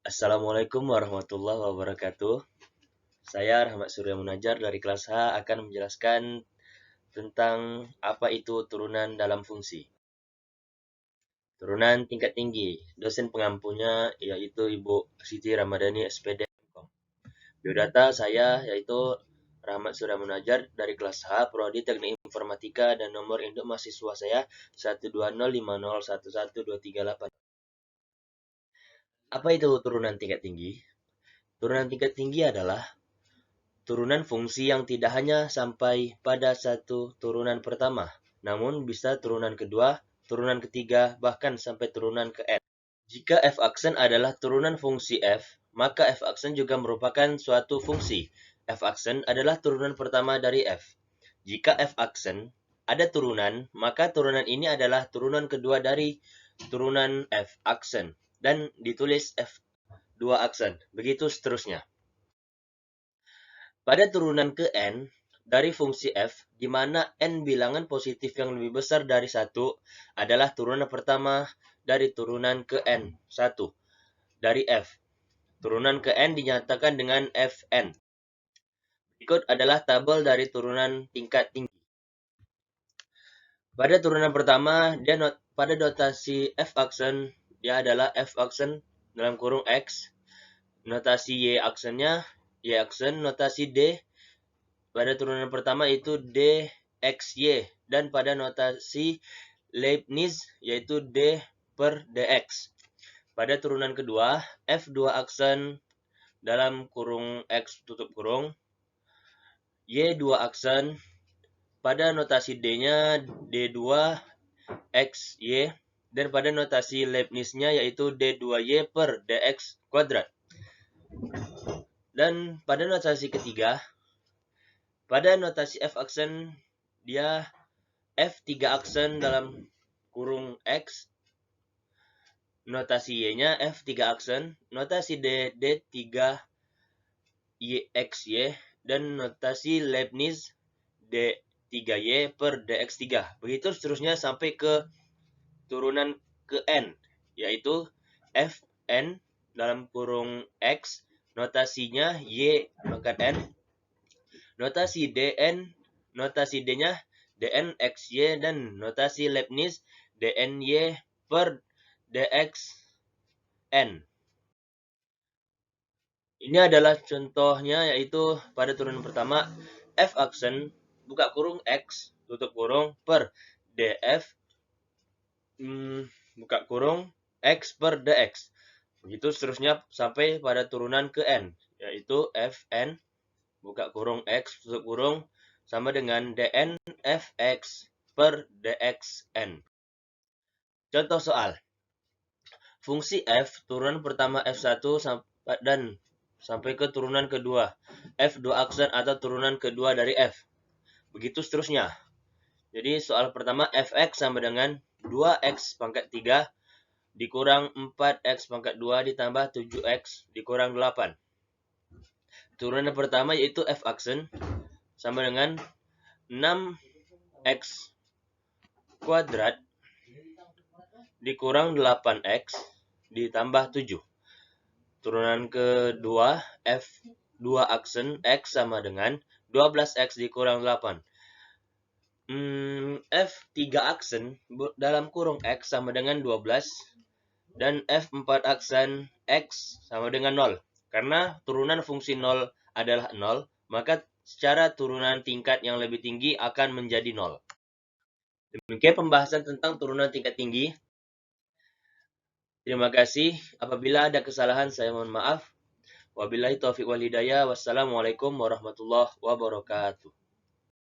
Assalamualaikum warahmatullahi wabarakatuh. Saya Rahmat Surya Munajjar dari kelas H akan menjelaskan tentang apa itu turunan dalam fungsi. Turunan tingkat tinggi. Dosen pengampunya yaitu Ibu Siti Ramadhani SPD. Biodata saya yaitu Rahmat Surya Munajjar dari kelas H, Prodi Teknik Informatika, dan nomor induk mahasiswa saya 12050111238. Apa itu turunan tingkat tinggi? Turunan tingkat tinggi adalah turunan fungsi yang tidak hanya sampai pada satu turunan pertama, namun bisa turunan kedua, turunan ketiga, bahkan sampai turunan ke n. Jika f aksen adalah turunan fungsi f, maka f aksen juga merupakan suatu fungsi. F aksen adalah turunan pertama dari f. Jika f aksen ada turunan, maka turunan ini adalah turunan kedua dari turunan f aksen, dan ditulis f2 aksen. Begitu seterusnya. Pada turunan ke n dari fungsi f, di mana n bilangan positif yang lebih besar dari 1 adalah turunan pertama dari turunan ke n, 1, dari f. Turunan ke n dinyatakan dengan fn. Berikut adalah tabel dari turunan tingkat tinggi. Pada turunan pertama, pada notasi f aksen, dia adalah f aksen dalam kurung x. Notasi y aksennya, y aksen, notasi d pada turunan pertama itu dxy, dan pada notasi Leibniz yaitu d per dx. Pada turunan kedua, f2 aksen dalam kurung x tutup kurung, y2 aksen, pada notasi d-nya d2xy, dan pada notasi Leibniz-nya yaitu d2y per dx kuadrat. Dan pada notasi ketiga, pada notasi f aksen, dia f3 aksen dalam kurung x, notasi y-nya f3 aksen, notasi d3xy, dan notasi Leibniz d3y per dx3. Begitu seterusnya sampai ke turunan ke n, yaitu fn dalam kurung x, notasinya y pangkat n, notasi dn, notasi d-nya dnxy, dan notasi Leibniz dny per dxn. Ini adalah contohnya, yaitu pada turunan pertama f aksen buka kurung x tutup kurung per df buka kurung x per dx. Begitu seterusnya sampai pada turunan ke n, yaitu fn buka kurung x tutup kurung sama dengan dn fx per dxn. Contoh soal. Fungsi f turunan pertama f1 dan sampai ke turunan kedua, f2 aksen atau turunan kedua dari f. Begitu seterusnya. Jadi soal pertama, fx sama dengan 2x pangkat 3 dikurang 4x pangkat 2 ditambah 7x dikurang 8. Turunan pertama yaitu f aksen sama dengan 6x kuadrat dikurang 8x ditambah 7. Turunan kedua, f2 aksen x sama dengan 12x dikurang 8. F3 aksen dalam kurung x sama dengan 12, dan f4 aksen x sama dengan 0. Karena turunan fungsi 0 adalah 0, maka secara turunan tingkat yang lebih tinggi akan menjadi 0. Demikian pembahasan tentang turunan tingkat tinggi. Terima kasih. Apabila ada kesalahan, saya mohon maaf. Wabillahi taufiq wal hidayah. Wassalamualaikum warahmatullahi wabarakatuh.